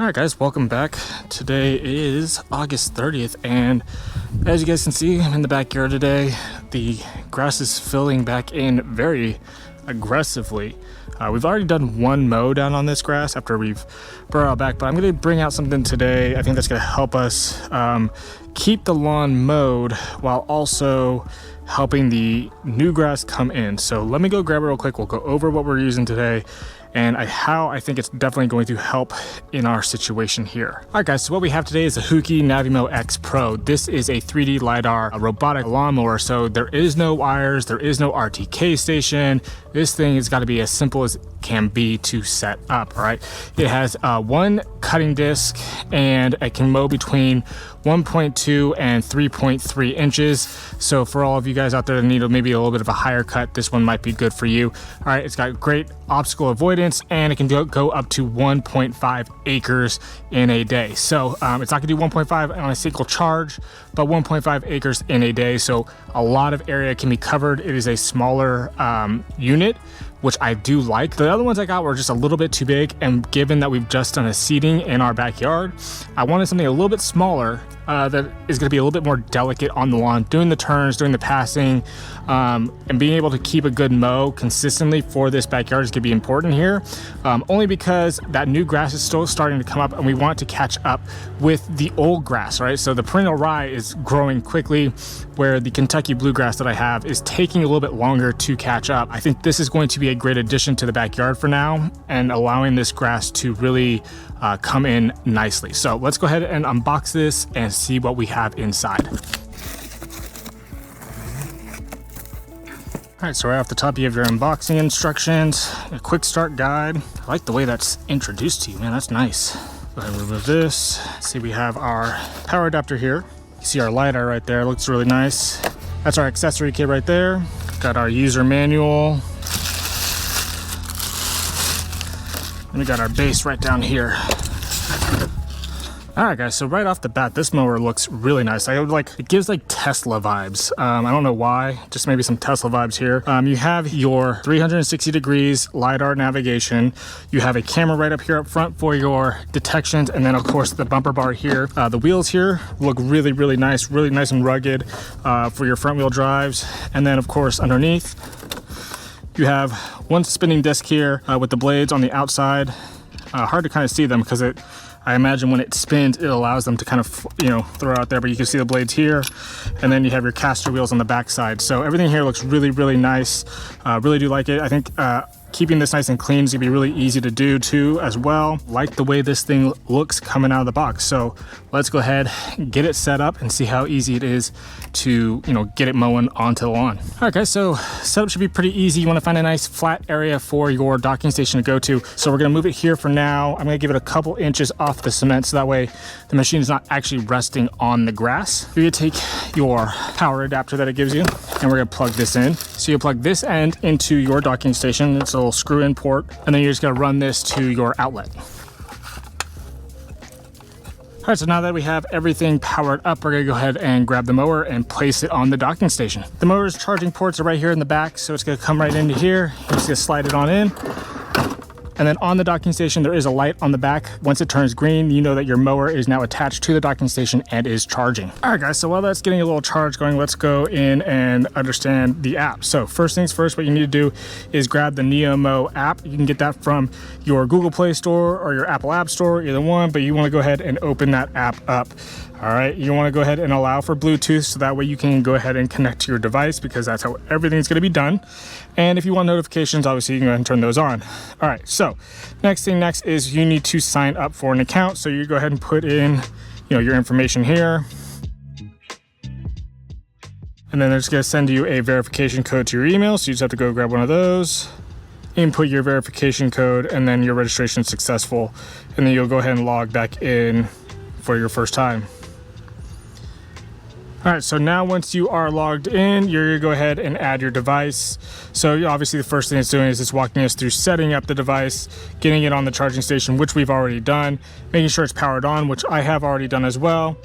Alright guys, welcome back. Today is August 30th and as you guys can see, I'm in the backyard today. The grass is filling back in very aggressively. We've already done one mow down on this grass after we've brought it out back, but I'm going to bring out something today I think that's going to help us keep the lawn mowed while also helping the new grass come in. So let me go grab it real quick. We'll go over what we're using today and how I think it's definitely going to help in our situation here. All right guys, so what we have today is a Hookii Neomow X Pro. This is a 3D LiDAR robotic lawnmower, so there is no wires, there is no RTK station. This thing has got to be as simple as it can be to set up, all right? It has one cutting disc and it can mow between 1.2 and 3.3 inches. So for all of you guys out there that need maybe a little bit of a higher cut, this one might be good for you. All right, it's got great obstacle avoidance and it can go up to 1.5 acres in a day. So it's not gonna do 1.5 on a single charge, but 1.5 acres in a day. So a lot of area can be covered. It is a smaller unit, which I do like. The other ones I got were just a little bit too big, and given that we've just done a seeding in our backyard, I wanted something a little bit smaller that is gonna be a little bit more delicate on the lawn, doing the turns, doing the passing, and being able to keep a good mow consistently for this backyard is gonna be important here, only because that new grass is still starting to come up and we want to catch up with the old grass, right? So the perennial rye is growing quickly, where the Kentucky bluegrass that I have is taking a little bit longer to catch up. I think this is going to be a great addition to the backyard for now and allowing this grass to really come in nicely. So let's go ahead and unbox this and see what we have inside. All right, so right off the top, you have your unboxing instructions, a quick start guide. I like the way that's introduced to you, man, that's nice. Go ahead and remove this. See, we have our power adapter here. You see our LiDAR right there, looks really nice. That's our accessory kit right there. Got our user manual. And we got our base right down here. All right guys, so right off the bat, this mower looks really nice. It gives like Tesla vibes. I don't know why, just maybe some Tesla vibes here. You have your 360 degrees LiDAR navigation. You have a camera right up here up front for your detections. And then of course the bumper bar here. The wheels here look really nice and rugged for your front wheel drives. And then of course underneath, you have one spinning disc here with the blades on the outside. Hard to kind of see them because I imagine when it spins, it allows them to kind of, throw out there, but you can see the blades here. And then you have your caster wheels on the back side. So everything here looks really nice. Really do like it. I think keeping this nice and clean is gonna be really easy to do too as well. Like the way this thing looks coming out of the box. So let's go ahead, get it set up and see how easy it is to, get it mowing onto the lawn. All right guys, so setup should be pretty easy. You wanna find a nice flat area for your docking station to go to. So we're gonna move it here for now. I'm gonna give it a couple inches off the cement so that way the machine is not actually resting on the grass. You're gonna take your power adapter that it gives you and we're gonna plug this in. So you plug this end into your docking station. It's a little screw-in port, and then you're just gonna run this to your outlet. All right, so now that we have everything powered up, we're gonna go ahead and grab the mower and place it on the docking station. The mower's charging ports are right here in the back, so it's gonna come right into here. You're just gonna slide it on in. And then on the docking station, there is a light on the back. Once it turns green, you know that your mower is now attached to the docking station and is charging. All right, guys, so while that's getting a little charge going, let's go in and understand the app. So first things first, what you need to do is grab the NaviMow app. You can get that from your Google Play Store or your Apple App Store, either one, but you wanna go ahead and open that app up. All right, you wanna go ahead and allow for Bluetooth so that way you can go ahead and connect to your device because that's how everything's gonna be done. And if you want notifications, obviously you can go ahead and turn those on. All right, so next is you need to sign up for an account. So you go ahead and put in, your information here. And then they're just gonna send you a verification code to your email. So you just have to go grab one of those, input your verification code, and then your registration is successful. And then you'll go ahead and log back in for your first time. All right, so now once you are logged in, you're gonna go ahead and add your device. So obviously the first thing it's doing is it's walking us through setting up the device, getting it on the charging station, which we've already done, making sure it's powered on, which I have already done as well.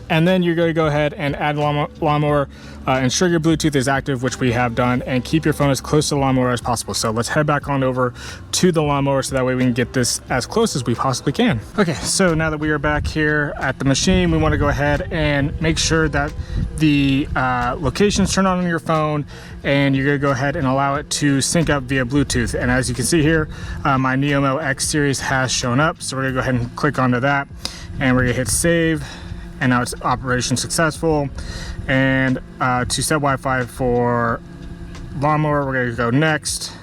And then you're going to go ahead and add lawnmower, ensure your Bluetooth is active, which we have done, and keep your phone as close to the lawnmower as possible. So let's head back on over to the lawnmower so that way we can get this as close as we possibly can. Okay, so now that we are back here at the machine, we want to go ahead and make sure that the location's turned on your phone, and you're going to go ahead and allow it to sync up via Bluetooth. And as you can see here, my Neomow X series has shown up. So we're going to go ahead and click onto that, and we're going to hit save. And now it's operation successful. And to set Wi-Fi for lawnmower, we're going to go next,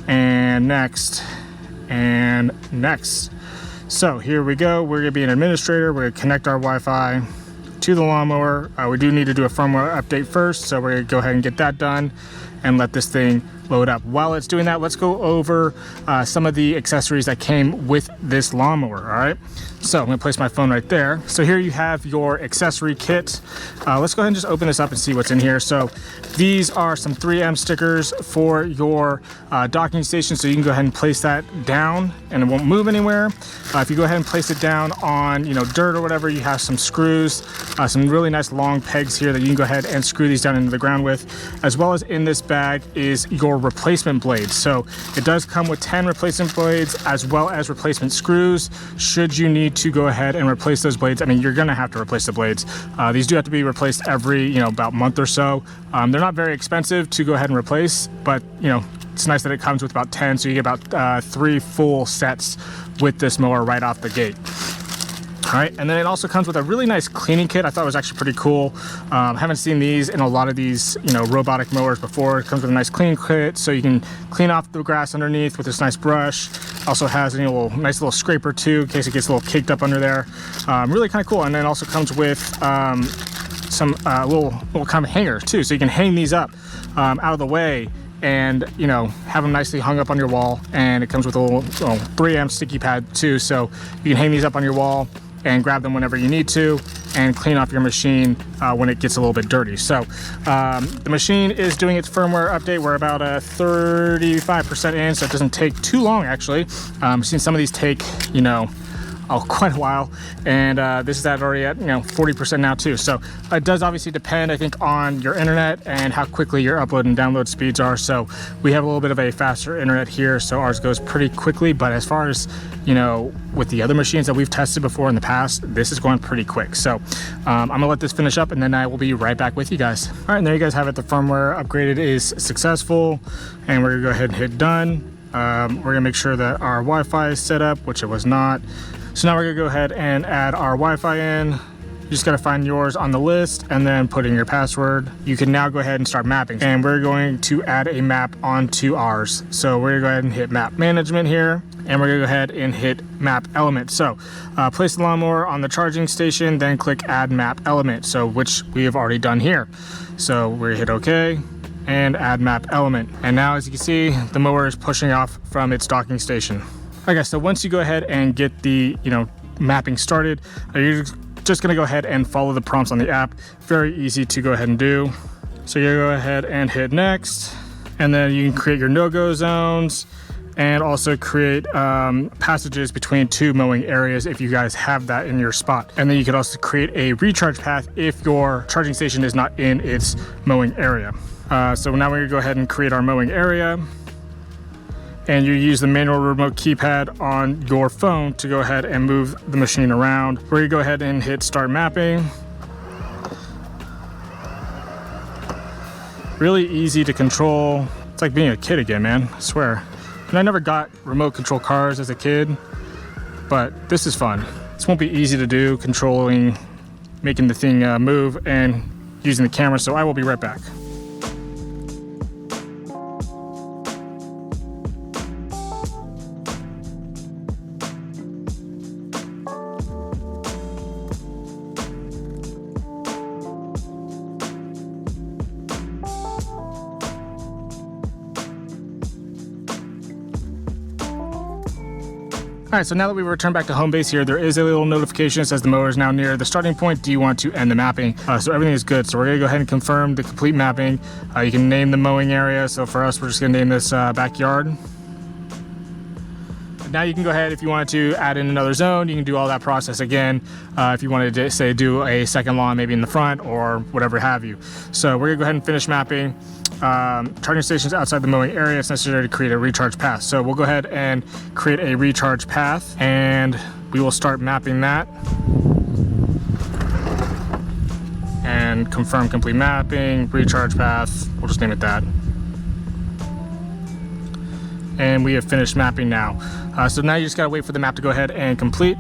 and next, and next. So here we go. We're going to be an administrator. We're going to connect our Wi-Fi to the lawnmower. We do need to do a firmware update first, so we're going to go ahead and get that done and let this thing load up. While it's doing that, let's go over some of the accessories that came with this lawnmower. All right, so I'm gonna place my phone right there. So here you have your accessory kit. Let's go ahead and just open this up and see what's in here. So these are some 3M stickers for your docking station, so you can go ahead and place that down and it won't move anywhere. If you go ahead and place it down on dirt or whatever, you have some screws, some really nice long pegs here that you can go ahead and screw these down into the ground with. As well as in this bag is your replacement blades. So it does come with 10 replacement blades as well as replacement screws should you need to go ahead and replace those blades. I mean, you're gonna have to replace the blades. These do have to be replaced every about month or so. They're not very expensive to go ahead and replace, but it's nice that it comes with about 10, so you get about 3 full sets with this mower right off the gate. All right, and then it also comes with a really nice cleaning kit. I thought it was actually pretty cool. Haven't seen these in a lot of these, robotic mowers before. It comes with a nice cleaning kit, so you can clean off the grass underneath with this nice brush. Also has a nice little scraper too, in case it gets a little caked up under there. Really kind of cool. And then it also comes with some little kind of hanger too, so you can hang these up out of the way and have them nicely hung up on your wall. And it comes with a little 3M sticky pad too, so you can hang these up on your wall and grab them whenever you need to and clean off your machine when it gets a little bit dirty. So the machine is doing its firmware update. We're about 35% in, so it doesn't take too long actually. I've seen some of these take quite a while, and this is already at 40% now too. So it does obviously depend, I think, on your internet and how quickly your upload and download speeds are. So we have a little bit of a faster internet here, so ours goes pretty quickly. But as far as with the other machines that we've tested before in the past, this is going pretty quick. So I'm gonna let this finish up, and then I will be right back with you guys. All right, and there you guys have it. The firmware upgraded is successful, and we're gonna go ahead and hit done. We're gonna make sure that our Wi-Fi is set up, which it was not. So now we're gonna go ahead and add our Wi-Fi in. You just gotta find yours on the list and then put in your password. You can now go ahead and start mapping. And we're going to add a map onto ours. So we're gonna go ahead and hit map management here. And we're gonna go ahead and hit map element. So place the lawnmower on the charging station, then click add map element. So which we have already done here. So we're gonna hit okay and add map element. And now as you can see, the mower is pushing off from its docking station. Okay, so once you go ahead and get the mapping started, you're just gonna go ahead and follow the prompts on the app. Very easy to go ahead and do. So you go ahead and hit next, and then you can create your no-go zones and also create passages between 2 mowing areas if you guys have that in your spot. And then you could also create a recharge path if your charging station is not in its mowing area. So now we're gonna go ahead and create our mowing area. And you use the manual remote keypad on your phone to go ahead and move the machine around. We're gonna go ahead and hit start mapping. Really easy to control. It's like being a kid again, man, I swear. And I never got remote control cars as a kid, but this is fun. This won't be easy to do, controlling, making the thing move and using the camera, so I will be right back. All right, so now that we've returned back to home base here, there is a little notification that says the mower is now near the starting point. Do you want to end the mapping? So everything is good. So we're gonna go ahead and confirm the complete mapping. You can name the mowing area. So for us, we're just gonna name this backyard. now you can go ahead, if you wanted to add in another zone, you can do all that process again. If you wanted to say do a second lawn maybe in the front or whatever have you. So we're gonna go ahead and finish mapping. Charging stations outside the mowing area. It's necessary to create a recharge path. So we'll go ahead and create a recharge path, and we will start mapping that. And confirm complete mapping, recharge path, we'll just name it that. And we have finished mapping now. So now you just gotta wait for the map to go ahead and complete.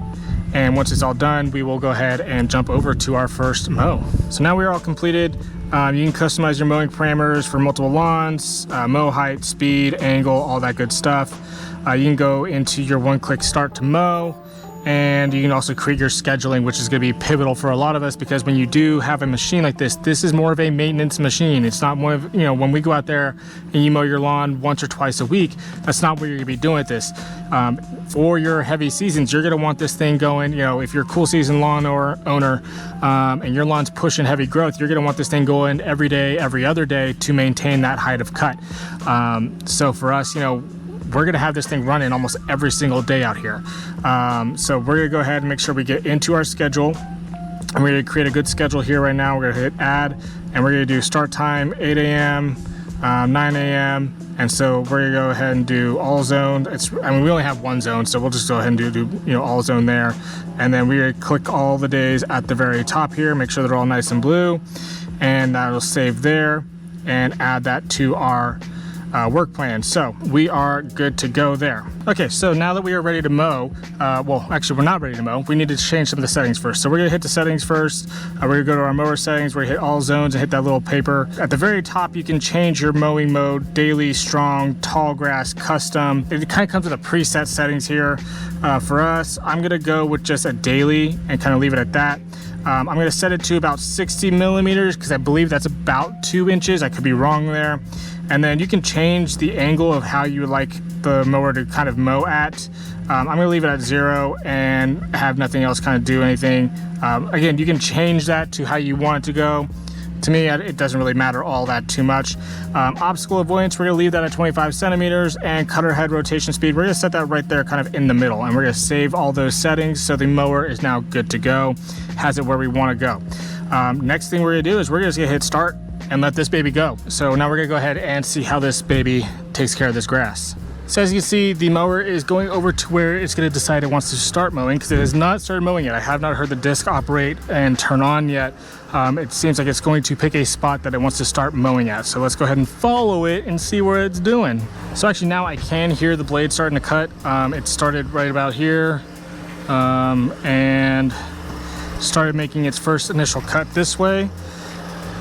And once it's all done, we will go ahead and jump over to our first mow. So now we're all completed. You can customize your mowing parameters for multiple lawns, mow height, speed, angle, all that good stuff. You can go into your one-click start to mow, and you can also create your scheduling, which is going to be pivotal for a lot of us, because when you do have a machine like this is more of a maintenance machine. It's not one of, when we go out there and you mow your lawn once or twice a week, that's not what you're going to be doing with this. For your heavy seasons, you're going to want this thing going, if you're a cool season lawn owner and your lawn's pushing heavy growth, you're going to want this thing going every day, every other day to maintain that height of cut. So for us, we're gonna have this thing running almost every single day out here. So we're gonna go ahead and make sure we get into our schedule. And we're gonna create a good schedule here right now. We're gonna hit add, and we're gonna do start time 8 a.m., 9 a.m. And so we're gonna go ahead and do all zone. We only have one zone, so we'll just go ahead and do all zone there. And then we're gonna click all the days at the very top here, make sure they're all nice and blue. And that'll save there and add that to our work plan. So we are good to go there. Okay, so now that we are ready to mow, well, actually we're not ready to mow. We need to change some of the settings first. So we're gonna hit the settings first. We're gonna go to our mower settings. We're gonna hit all zones and hit that little paper. At the very top, you can change your mowing mode: daily, strong, tall grass, custom. It kind of comes with a preset settings here. For us, I'm gonna go with just a daily and kind of leave it at that. I'm going to set it to about 60 millimeters because I believe that's about 2 inches. I could be wrong there. And then you can change the angle of how you would like the mower to kind of mow at. I'm going to leave it at 0 and have nothing else kind of do anything. Again, you can change that to how you want it to go. To me, it doesn't really matter all that too much. Obstacle avoidance, we're gonna leave that at 25 centimeters, and cutter head rotation speed, we're gonna set that right there kind of in the middle, and we're gonna save all those settings so the mower is now good to go, has it where we wanna go. Next thing we're gonna do is we're just gonna hit start and let this baby go. So now we're gonna go ahead and see how this baby takes care of this grass. So as you can see, the mower is going over to where it's going to decide it wants to start mowing, because it has not started mowing yet. I have not heard the disc operate and turn on yet. It seems like it's going to pick a spot that it wants to start mowing at. So let's go ahead and follow it and see where it's doing. So actually now I can hear the blade starting to cut. It started right about here and started making its first initial cut this way.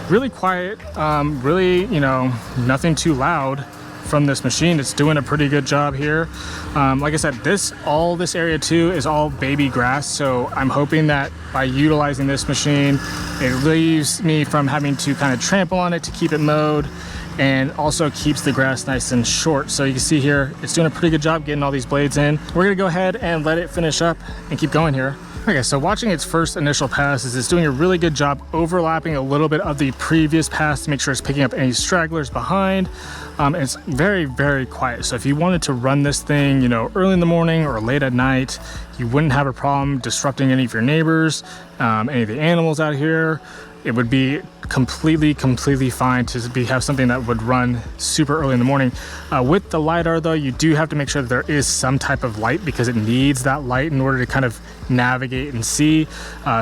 Really quiet, really, nothing too loud from this machine. It's doing a pretty good job here. Like I said, all this area too is all baby grass, so I'm hoping that by utilizing this machine, it leaves me from having to kind of trample on it to keep it mowed, and also keeps the grass nice and short. So you can see here, it's doing a pretty good job getting all these blades in. We're gonna go ahead and let it finish up and keep going here. Okay, so watching its first initial passes, it's doing a really good job overlapping a little bit of the previous pass to make sure it's picking up any stragglers behind. And it's very, very quiet. So if you wanted to run this thing, early in the morning or late at night, you wouldn't have a problem disrupting any of your neighbors, any of the animals out here. It would be completely fine to have something that would run super early in the morning. With the LiDAR though, you do have to make sure that there is some type of light, because it needs that light in order to kind of navigate and see.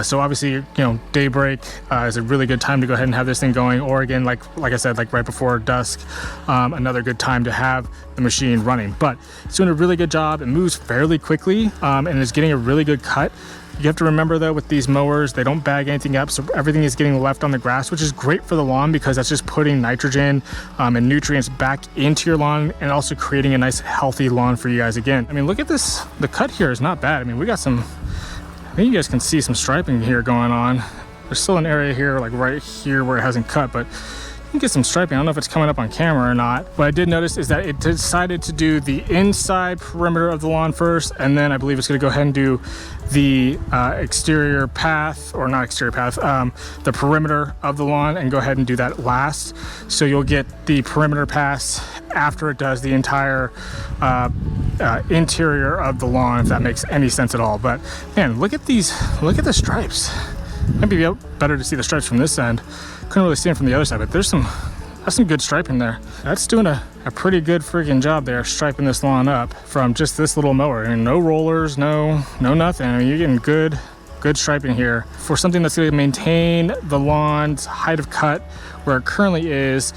So obviously, daybreak is a really good time to go ahead and have this thing going, or again, like I said, like right before dusk, another good time to have the machine running. But it's doing a really good job. It moves fairly quickly and is getting a really good cut. You have to remember though, with these mowers, they don't bag anything up, so everything is getting left on the grass, which is great for the lawn because that's just putting nitrogen and nutrients back into your lawn, and also creating a nice healthy lawn for you guys again. I mean, look at this, the cut here is not bad. I mean, we got some, I think you guys can see some striping here going on. There's still an area here, like right here where it hasn't cut, but You can get some striping. I don't know if it's coming up on camera or not. What I did notice is that it decided to do the inside perimeter of the lawn first, and then I believe it's going to go ahead and do the exterior path, or not exterior path, the perimeter of the lawn, and go ahead and do that last. So you'll get the perimeter pass after it does the entire interior of the lawn, if that makes any sense at all. But man, look at these, look at the stripes. Might be better to see the stripes from this end. Couldn't really see them from the other side, but that's some good striping there. That's doing a pretty good freaking job there, striping this lawn up from just this little mower. And no rollers, no nothing. I mean, you're getting good striping here for something that's going to maintain the lawn's height of cut where it currently is.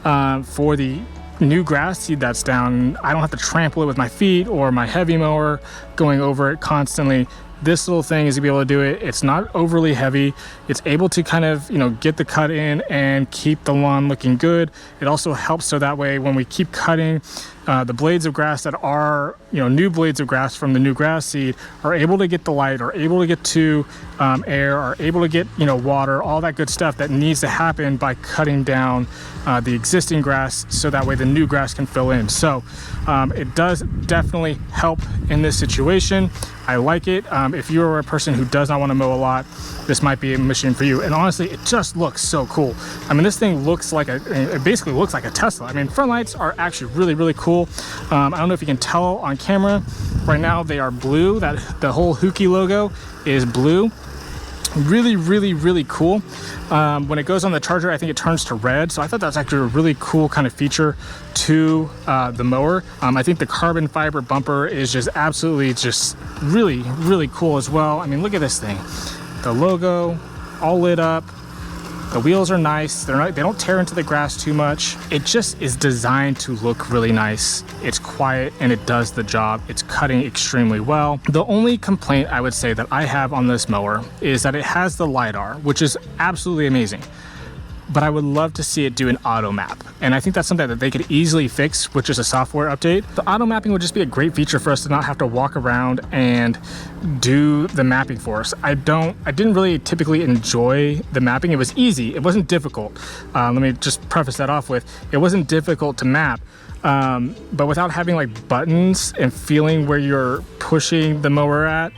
For the new grass seed that's down, I don't have to trample it with my feet or my heavy mower going over it constantly. This little thing is to be able to do it. It's not overly heavy. It's able to kind of, get the cut in and keep the lawn looking good. It also helps so that way when we keep cutting, the blades of grass that are, new blades of grass from the new grass seed are able to get the light, are able to get to air, are able to get, water, all that good stuff that needs to happen by cutting down the existing grass so that way the new grass can fill in. So it does definitely help in this situation. I like it. If you're a person who does not want to mow a lot, this might be a machine for you. And honestly, it just looks so cool. I mean, this thing looks like it basically looks like a Tesla. I mean, front lights are actually really, really cool. I don't know if you can tell on camera. Right now, they are blue. That the whole Hookii logo is blue. Really, really, really cool. When it goes on the charger, I think it turns to red. So I thought that's actually a really cool kind of feature to the mower. I think the carbon fiber bumper is just absolutely just really, really cool as well. I mean, look at this thing. The logo all lit up. The wheels are nice. They don't tear into the grass too much. It just is designed to look really nice. It's quiet and it does the job. It's cutting extremely well. The only complaint I would say that I have on this mower is that it has the LiDAR, which is absolutely amazing. But I would love to see it do an auto map. And I think that's something that they could easily fix with just a software update. The auto mapping would just be a great feature for us to not have to walk around and do the mapping for us. I didn't really typically enjoy the mapping. It was easy, it wasn't difficult. Let me just preface that off with, it wasn't difficult to map. But without having like buttons and feeling where you're pushing the mower at,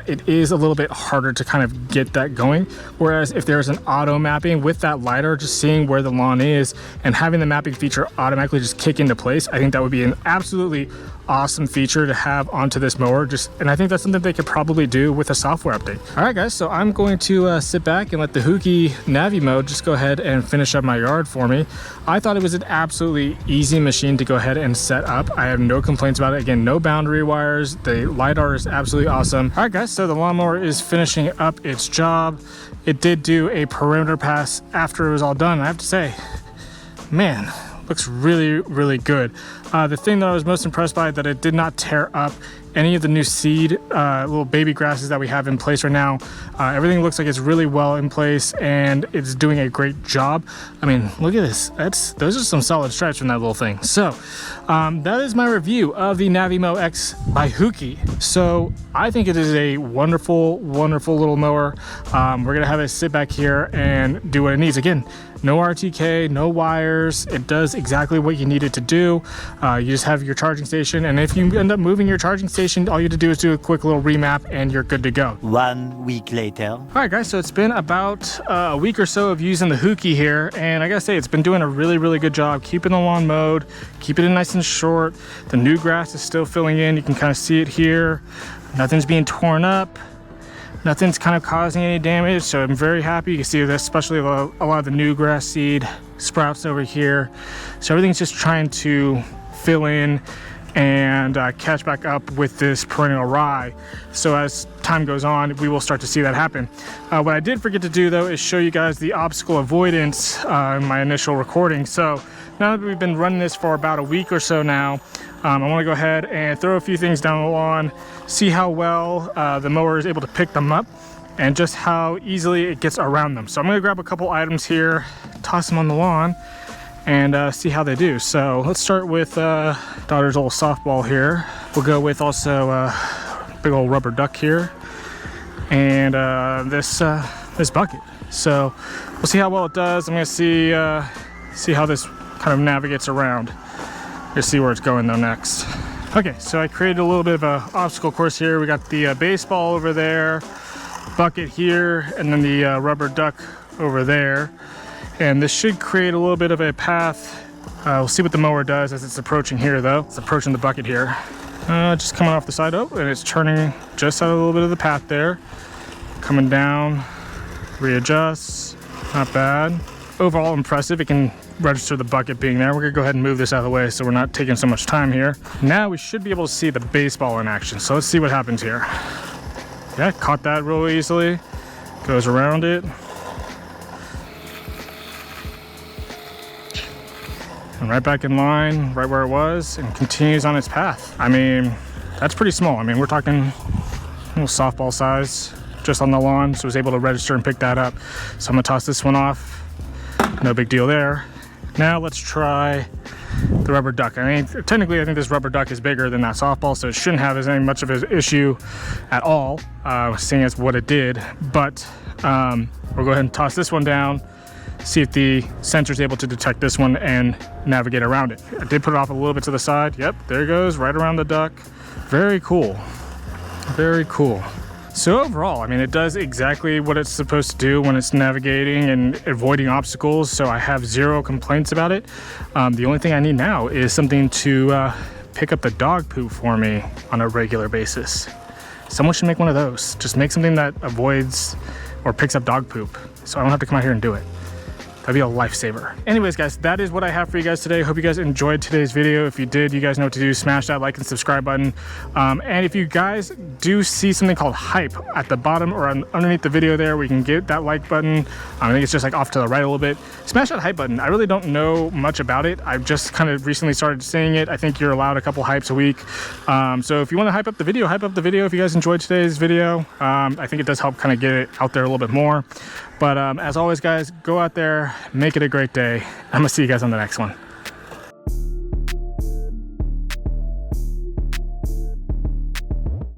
it is a little bit harder to kind of get that going. Whereas if there's an auto mapping with that LiDAR, just seeing where the lawn is and having the mapping feature automatically just kick into place, I think that would be an absolutely awesome feature to have onto this mower. And I think that's something they could probably do with a software update. All right, guys, so I'm going to sit back and let the Hookii NaviMow just go ahead and finish up my yard for me. I thought it was an absolutely easy machine to go ahead and set up. I have no complaints about it. Again, no boundary wires. The LiDAR is absolutely awesome. All right, guys, so the lawnmower is finishing up its job. It did do a perimeter pass after it was all done. I have to say, man, looks really, really good. The thing that I was most impressed by, that it did not tear up any of the new seed, little baby grasses that we have in place right now. Everything looks like it's really well in place and it's doing a great job. I mean, look at this. Those are some solid stripes from that little thing. So that is my review of the NaviMow X by Hookii. So I think it is a wonderful, wonderful little mower. We're gonna have it sit back here and do what it needs. Again, no RTK, no wires. It does exactly what you need it to do. You just have your charging station, and if you end up moving your charging station, all you have to do is do a quick little remap and you're good to go. 1 week later. All right, guys, so it's been about a week or so of using the Hookii here, and I gotta say, it's been doing a really, really good job keeping the lawn mowed, keeping it nice and short. The new grass is still filling in. You can kind of see it here. Nothing's being torn up. Nothing's kind of causing any damage, so I'm very happy. You can see this, especially a lot of the new grass seed sprouts over here. So everything's just trying to fill in and catch back up with this perennial rye. So as time goes on, we will start to see that happen. What I did forget to do, though, is show you guys the obstacle avoidance in my initial recording. So now that we've been running this for about a week or so now, I want to go ahead and throw a few things down the lawn, see how well the mower is able to pick them up, and just how easily it gets around them. So I'm going to grab a couple items here, toss them on the lawn, and see how they do. So let's start with daughter's old softball here. We'll go with also a big old rubber duck here, and this bucket. So we'll see how well it does. I'm going to see see how this kind of navigates around. Let's see where it's going though next. Okay, so I created a little bit of an obstacle course here. We got the baseball over there, bucket here, and then the rubber duck over there. And this should create a little bit of a path. We'll see what the mower does as it's approaching here though. It's approaching the bucket here. Just coming off the side, oh, and it's turning just out a little bit of the path there. Coming down, readjusts, not bad. Overall impressive. It can register the bucket being there. We're gonna go ahead and move this out of the way so we're not taking so much time here. Now we should be able to see the baseball in action. So let's see what happens here. Yeah, caught that real easily. Goes around it. And right back in line, right where it was, and continues on its path. I mean, that's pretty small. I mean, we're talking little softball size just on the lawn, so I was able to register and pick that up. So I'm gonna toss this one off. No big deal there. Now let's try the rubber duck. I mean, technically, I think this rubber duck is bigger than that softball, so it shouldn't have as much of an issue at all, seeing as what it did. But we'll go ahead and toss this one down, see if the sensor is able to detect this one and navigate around it. I did put it off a little bit to the side. Yep, there it goes, right around the duck. Very cool. Very cool. So overall, I mean, it does exactly what it's supposed to do when it's navigating and avoiding obstacles, so I have zero complaints about it. The only thing I need now is something to pick up the dog poop for me on a regular basis. Someone should make one of those. Just make something that avoids or picks up dog poop, so I don't have to come out here and do it. That'd be a lifesaver. Anyways, guys, that is what I have for you guys today. Hope you guys enjoyed today's video. If you did, you guys know what to do. Smash that like and subscribe button. And if you guys do see something called hype at the bottom or underneath the video there, we can get that like button. I think it's just like off to the right a little bit. Smash that hype button. I really don't know much about it. I've just kind of recently started seeing it. I think you're allowed a couple hypes a week. So if you want to hype up the video, hype up the video. If you guys enjoyed today's video, I think it does help kind of get it out there a little bit more. But as always, guys, go out there, make it a great day. I'm gonna see you guys on the next one.